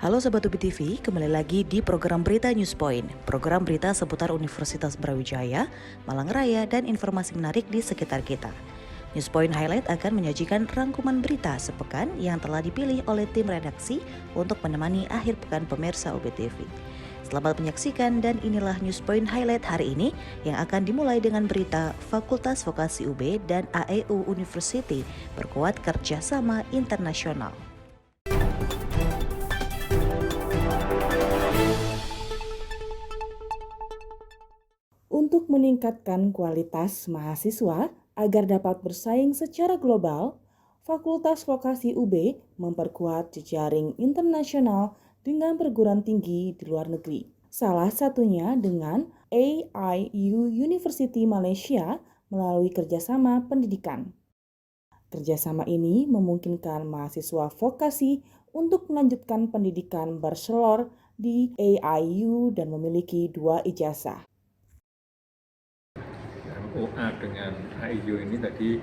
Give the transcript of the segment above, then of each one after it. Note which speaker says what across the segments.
Speaker 1: Halo Sobat Ubi TV, kembali lagi di program Berita News Point. Program berita seputar Universitas Brawijaya, Malang Raya, dan informasi menarik di sekitar kita. News Point Highlight akan menyajikan rangkuman berita sepekan yang telah dipilih oleh tim redaksi untuk menemani akhir pekan pemirsa Ubi TV. Selamat menyaksikan dan inilah News Point Highlight hari ini yang akan dimulai dengan berita Fakultas Vokasi UB dan AEU University perkuat kerjasama internasional.
Speaker 2: Untuk meningkatkan kualitas mahasiswa agar dapat bersaing secara global, Fakultas Vokasi UB memperkuat jejaring internasional dengan perguruan tinggi di luar negeri. Salah satunya dengan AIU University Malaysia melalui kerjasama pendidikan. Kerjasama ini memungkinkan mahasiswa vokasi untuk melanjutkan pendidikan bachelor di AIU dan memiliki 2 ijazah.
Speaker 3: OA dengan AIU ini tadi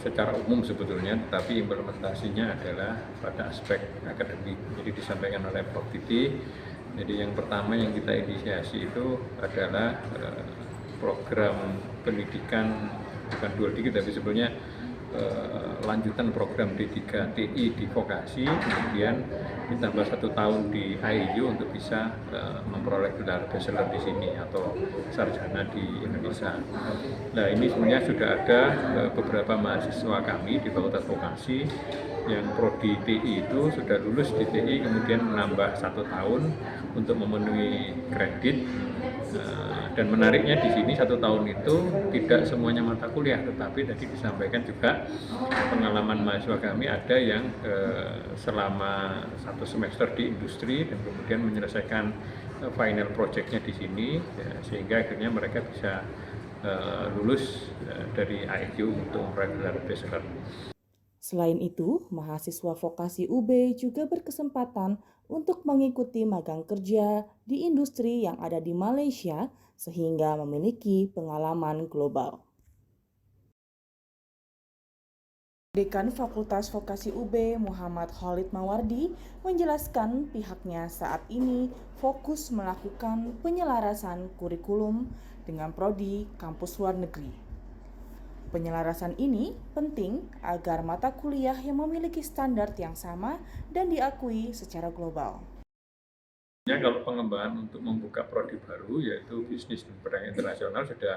Speaker 3: secara umum sebetulnya, tetapi implementasinya adalah pada aspek akademik. Jadi disampaikan oleh Prof. Didi. Jadi yang pertama yang kita inisiasi itu adalah program pendidikan, bukan dual degree tapi sebetulnya lanjutan program D3 TI di vokasi, kemudian ditambah 1 tahun di AIU untuk bisa memperoleh gelar bachelor di sini atau sarjana di Indonesia. Nah, ini sebenarnya sudah ada beberapa mahasiswa kami di Fakultas Vokasi yang prodi TI itu sudah lulus di TI, kemudian menambah 1 tahun untuk memenuhi kredit. Dan menariknya di sini 1 tahun itu tidak semuanya mata kuliah, tetapi tadi disampaikan juga pengalaman mahasiswa kami ada yang selama 1 semester di industri dan kemudian menyelesaikan final project-nya di sini, ya, sehingga akhirnya mereka bisa lulus dari AIU untuk meraih gelar bachelor.
Speaker 2: Selain itu, mahasiswa vokasi UB juga berkesempatan untuk mengikuti magang kerja di industri yang ada di Malaysia sehingga memiliki pengalaman global. Dekan Fakultas Vokasi UB Muhammad Khalid Mawardi menjelaskan pihaknya saat ini fokus melakukan penyelarasan kurikulum dengan prodi kampus luar negeri. Penyelarasan ini penting agar mata kuliah yang memiliki standar yang sama dan diakui secara global.
Speaker 3: Ya, kalau pengembangan untuk membuka prodi baru yaitu bisnis dan perdagangan internasional sudah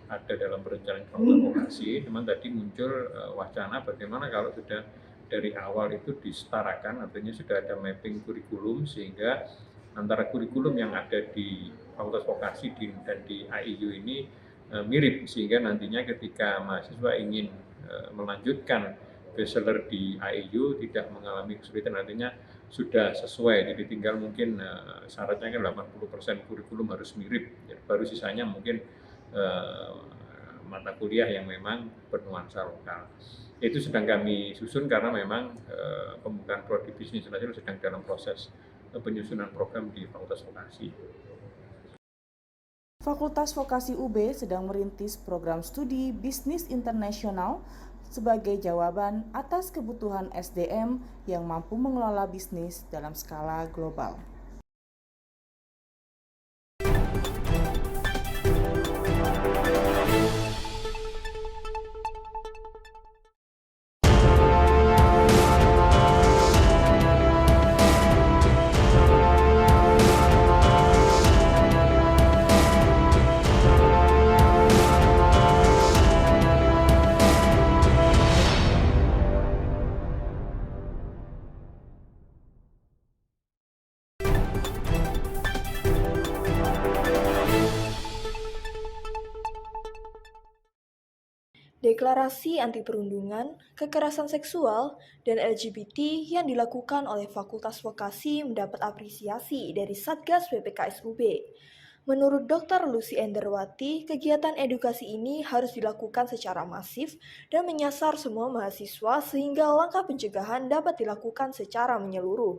Speaker 3: ada dalam perencanaan Fakultas Vokasi. Cuman tadi muncul wacana bagaimana kalau sudah dari awal itu disetarakan, artinya sudah ada mapping kurikulum sehingga antara kurikulum yang ada di Fakultas Vokasi dan di AIU ini mirip, sehingga nantinya ketika mahasiswa ingin melanjutkan bachelor di AIU tidak mengalami kesulitan, artinya sudah sesuai. Jadi tinggal mungkin syaratnya kan 80% kurikulum harus mirip, ya, baru sisanya mungkin mata kuliah yang memang bernuansa lokal. Itu sedang kami susun karena memang pembukaan prodi bisnis internasional sedang dalam proses penyusunan program di Fakultas Vokasi.
Speaker 2: Fakultas Vokasi UB sedang merintis program studi bisnis internasional sebagai jawaban atas kebutuhan SDM yang mampu mengelola bisnis dalam skala global.
Speaker 4: Deklarasi anti perundungan, kekerasan seksual, dan LGBT yang dilakukan oleh Fakultas Vokasi mendapat apresiasi dari Satgas PPKS UB. Menurut Dr. Lucy Enderwati, kegiatan edukasi ini harus dilakukan secara masif dan menyasar semua mahasiswa sehingga langkah pencegahan dapat dilakukan secara menyeluruh.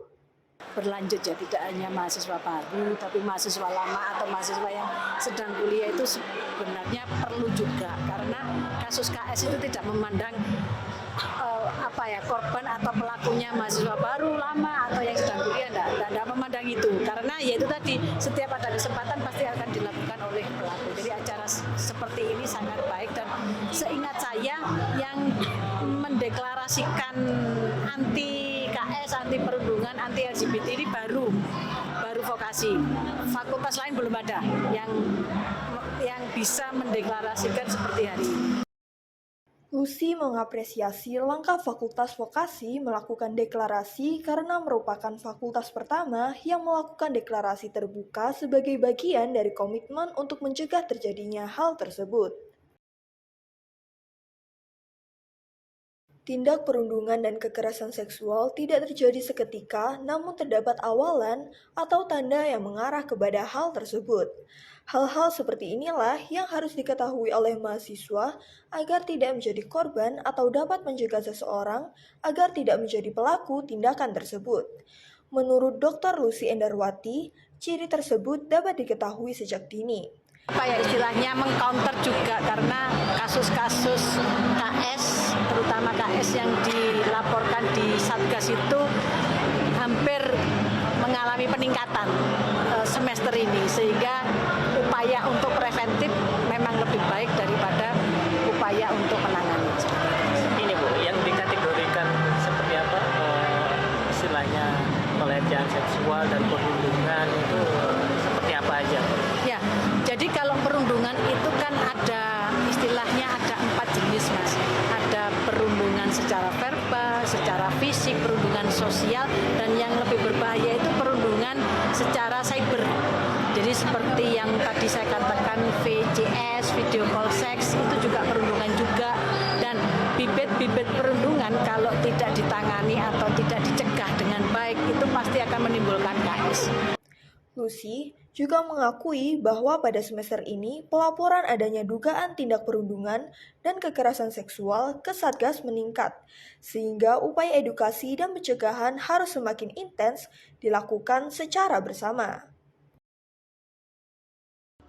Speaker 5: Berlanjut ya, tidak hanya mahasiswa baru tapi mahasiswa lama atau mahasiswa yang sedang kuliah itu sebenarnya perlu juga, karena kasus KS itu tidak memandang korban atau pelakunya mahasiswa baru, lama atau yang sedang kuliah. anti LGBT ini baru vokasi. Fakultas lain belum ada yang bisa mendeklarasikan seperti hari ini.
Speaker 4: Lucy mengapresiasi langkah Fakultas Vokasi melakukan deklarasi karena merupakan fakultas pertama yang melakukan deklarasi terbuka sebagai bagian dari komitmen untuk mencegah terjadinya hal tersebut. Tindak perundungan dan kekerasan seksual tidak terjadi seketika, namun terdapat awalan atau tanda yang mengarah kepada hal tersebut. Hal-hal seperti inilah yang harus diketahui oleh mahasiswa agar tidak menjadi korban atau dapat mencegah seseorang agar tidak menjadi pelaku tindakan tersebut. Menurut Dr. Lucy Endarwati, ciri tersebut dapat diketahui sejak dini.
Speaker 5: Istilahnya mengcounter juga karena kasus-kasus KS, terutama KS yang dilaporkan di Satgas itu hampir mengalami peningkatan semester ini, sehingga upaya untuk preventif memang lebih baik daripada upaya untuk menangani.
Speaker 6: Ini Bu, yang dikategorikan seperti apa istilahnya pelecehan seksual dan perundungan itu seperti apa aja?
Speaker 5: Ya, jadi kalau perundungan itu kan ada istilahnya ada 4 jenis Mas. Ada perundungan secara verbal, secara fisik, perundungan sosial, dan yang lebih berbahaya itu perundungan secara cyber. Jadi seperti yang tadi saya katakan VCS, video call seks, itu juga perundungan juga. Dan bibit-bibit perundungan kalau tidak ditangani atau tidak dicegah dengan baik itu pasti akan menimbulkan KS.
Speaker 4: Lucy juga mengakui bahwa pada semester ini pelaporan adanya dugaan tindak perundungan dan kekerasan seksual ke Satgas meningkat, sehingga upaya edukasi dan pencegahan harus semakin intens dilakukan secara bersama.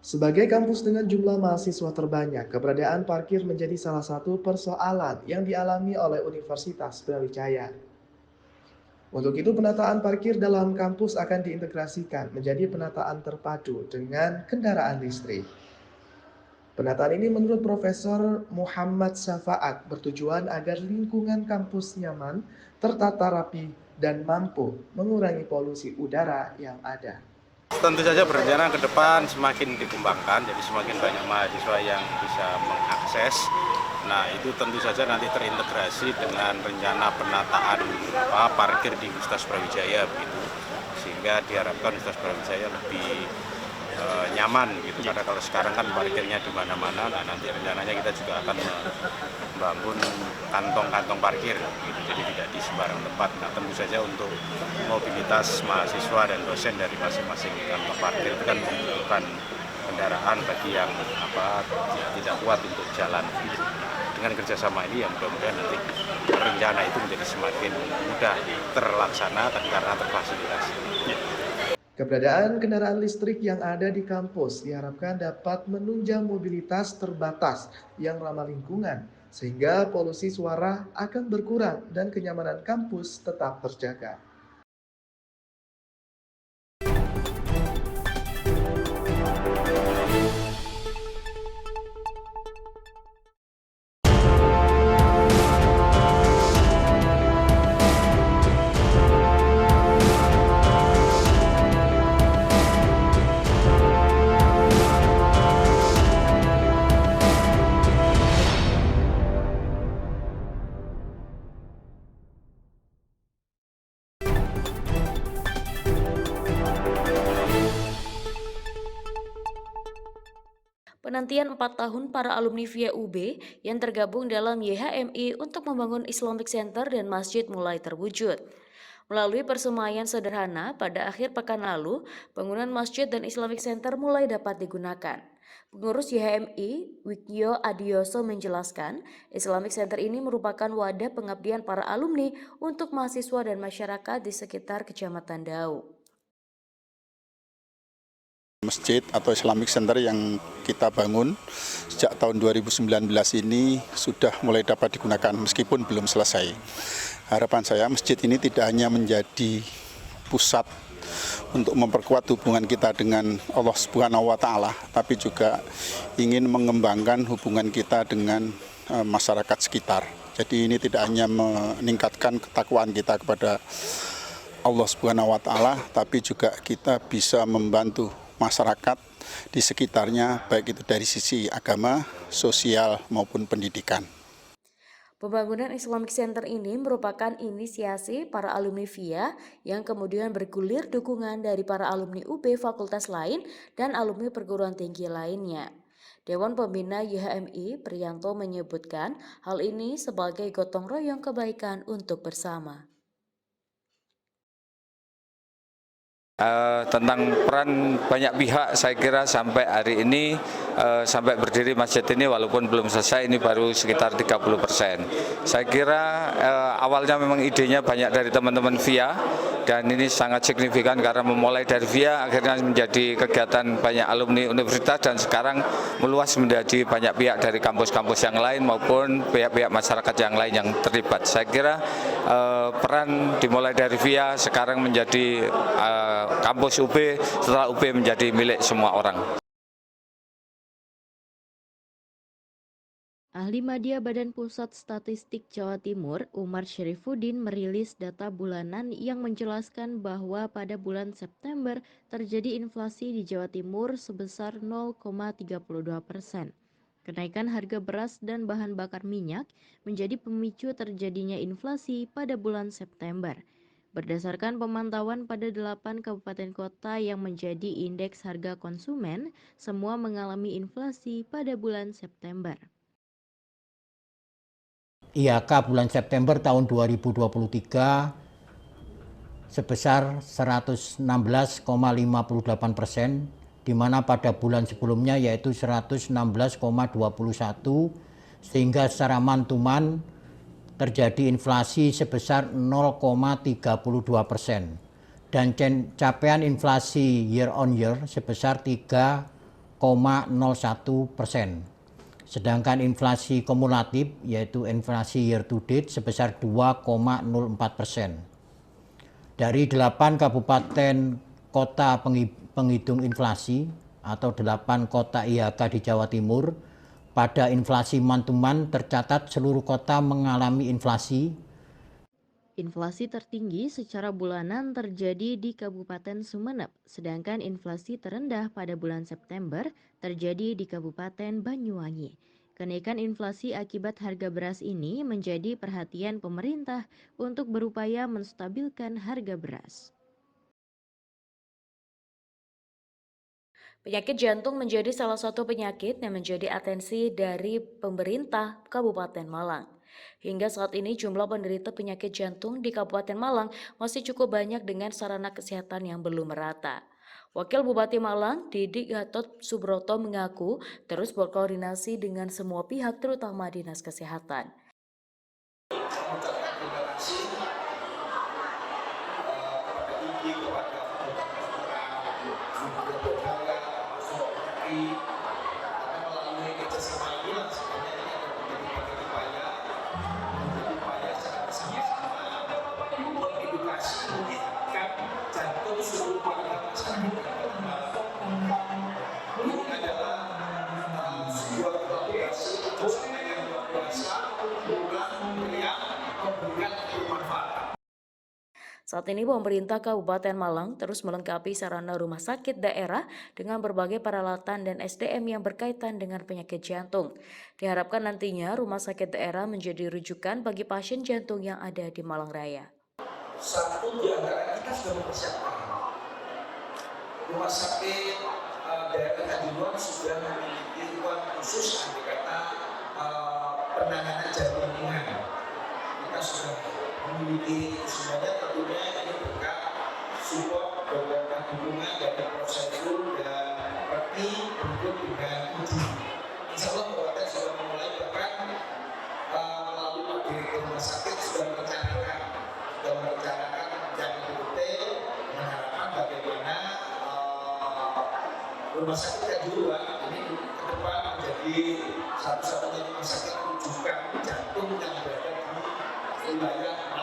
Speaker 7: Sebagai kampus dengan jumlah mahasiswa terbanyak, keberadaan parkir menjadi salah satu persoalan yang dialami oleh Universitas Brawijaya. Untuk itu, penataan parkir dalam kampus akan diintegrasikan menjadi penataan terpadu dengan kendaraan listrik. Penataan ini menurut Profesor Muhammad Syafaat bertujuan agar lingkungan kampus nyaman, tertata rapi, dan mampu mengurangi polusi udara yang ada.
Speaker 8: Tentu saja berencana ke depan semakin dikembangkan, jadi semakin banyak mahasiswa yang bisa mengakses. Nah, itu tentu saja nanti terintegrasi dengan rencana penataan parkir di Universitas Brawijaya begitu. Sehingga diharapkan Universitas Brawijaya lebih nyaman gitu. Karena kalau sekarang kan parkirnya di mana-mana, nah nanti rencananya kita juga akan membangun kantong-kantong parkir gitu. Jadi tidak di sembarang tempat. Nah, tentu saja untuk mobilitas mahasiswa dan dosen dari masing-masing kantong parkir itu kan membutuhkan kendaraan bagi yang tidak kuat untuk jalan. Dengan kerjasama ini yang mudah-mudahan nanti rencana itu menjadi semakin mudah terlaksana karena terfasilitasi.
Speaker 7: Keberadaan kendaraan listrik yang ada di kampus diharapkan dapat menunjang mobilitas terbatas yang ramah lingkungan, sehingga polusi suara akan berkurang dan kenyamanan kampus tetap terjaga.
Speaker 9: Penantian 4 tahun para alumni VIA UB yang tergabung dalam YHMI untuk membangun Islamic Center dan masjid mulai terwujud. Melalui persemaian sederhana pada akhir pekan lalu, bangunan masjid dan Islamic Center mulai dapat digunakan. Pengurus YHMI, Wikyo Adioso menjelaskan, Islamic Center ini merupakan wadah pengabdian para alumni untuk mahasiswa dan masyarakat di sekitar Kecamatan Dau.
Speaker 10: Masjid atau Islamic Center yang kita bangun sejak tahun 2019 ini sudah mulai dapat digunakan meskipun belum selesai. Harapan saya masjid ini tidak hanya menjadi pusat untuk memperkuat hubungan kita dengan Allah Subhanahu wa Ta'ala, tapi juga ingin mengembangkan hubungan kita dengan masyarakat sekitar. Jadi ini tidak hanya meningkatkan ketakwaan kita kepada Allah Subhanahu wa Ta'ala, tapi juga kita bisa membantu masyarakat di sekitarnya, baik itu dari sisi agama, sosial maupun pendidikan.
Speaker 9: Pembangunan Islamic Center ini merupakan inisiasi para alumni VIA yang kemudian bergulir dukungan dari para alumni UB fakultas lain dan alumni perguruan tinggi lainnya. Dewan Pembina YHMI Priyanto menyebutkan hal ini sebagai gotong royong kebaikan untuk bersama.
Speaker 11: Tentang peran banyak pihak, saya kira sampai hari ini, sampai berdiri masjid ini walaupun belum selesai, ini baru sekitar 30%. Saya kira awalnya memang idenya banyak dari teman-teman VIA, dan ini sangat signifikan karena memulai dari VIA akhirnya menjadi kegiatan banyak alumni universitas dan sekarang meluas menjadi banyak pihak dari kampus-kampus yang lain maupun pihak-pihak masyarakat yang lain yang terlibat. Saya kira peran dimulai dari VIA sekarang menjadi kampus UB, setelah UB menjadi milik semua orang.
Speaker 9: Ahli Media Badan Pusat Statistik Jawa Timur, Umar Syarifuddin, merilis data bulanan yang menjelaskan bahwa pada bulan September terjadi inflasi di Jawa Timur sebesar 0,32%. Kenaikan harga beras dan bahan bakar minyak menjadi pemicu terjadinya inflasi pada bulan September. Berdasarkan pemantauan pada 8 kabupaten kota yang menjadi indeks harga konsumen, semua mengalami inflasi pada bulan September.
Speaker 12: IHK bulan September tahun 2023 sebesar 116,58%, di mana pada bulan sebelumnya yaitu 116,21, sehingga secara mantuman terjadi inflasi sebesar 0,32% dan capaian inflasi year on year sebesar 3,01%. Sedangkan inflasi kumulatif yaitu inflasi year to date sebesar 2,04%. Dari 8 kabupaten kota penghitung inflasi atau 8 kota IHK di Jawa Timur, pada inflasi mantuman tercatat seluruh kota mengalami inflasi.
Speaker 9: Inflasi tertinggi secara bulanan terjadi di Kabupaten Sumeneb, sedangkan inflasi terendah pada bulan September terjadi di Kabupaten Banyuwangi. Kenaikan inflasi akibat harga beras ini menjadi perhatian pemerintah untuk berupaya menstabilkan harga beras. Penyakit jantung menjadi salah satu penyakit yang menjadi atensi dari pemerintah Kabupaten Malang. Hingga saat ini jumlah penderita penyakit jantung di Kabupaten Malang masih cukup banyak dengan sarana kesehatan yang belum merata. Wakil Bupati Malang, Didi Gatot Subroto mengaku terus berkoordinasi dengan semua pihak terutama Dinas Kesehatan. Saat ini pemerintah Kabupaten Malang terus melengkapi sarana rumah sakit daerah dengan berbagai peralatan dan SDM yang berkaitan dengan penyakit jantung. Diharapkan nantinya rumah sakit daerah menjadi rujukan bagi pasien jantung yang ada di Malang Raya.
Speaker 13: Satu di antara kita sudah mempersiapkan rumah sakit daerah Kanjuruhan sudah memiliki ruang khusus andai kata penanganan jantung ringan. Kita sudah memiliki semuanya, tentunya ini berkat support beberapa dukungan dari Prosedur dan Perti berikut dengan Uji. Insya Allah Kabupaten sudah memulai, bahkan melalui Pak Direktur Rumah Sakit sudah merencanakan rencana detail dengan harapan bagaimana Rumah Sakit Kanjuruhan ini ke depan menjadi satu-satunya rumah sakit rujukan jantung yang berada di wilayah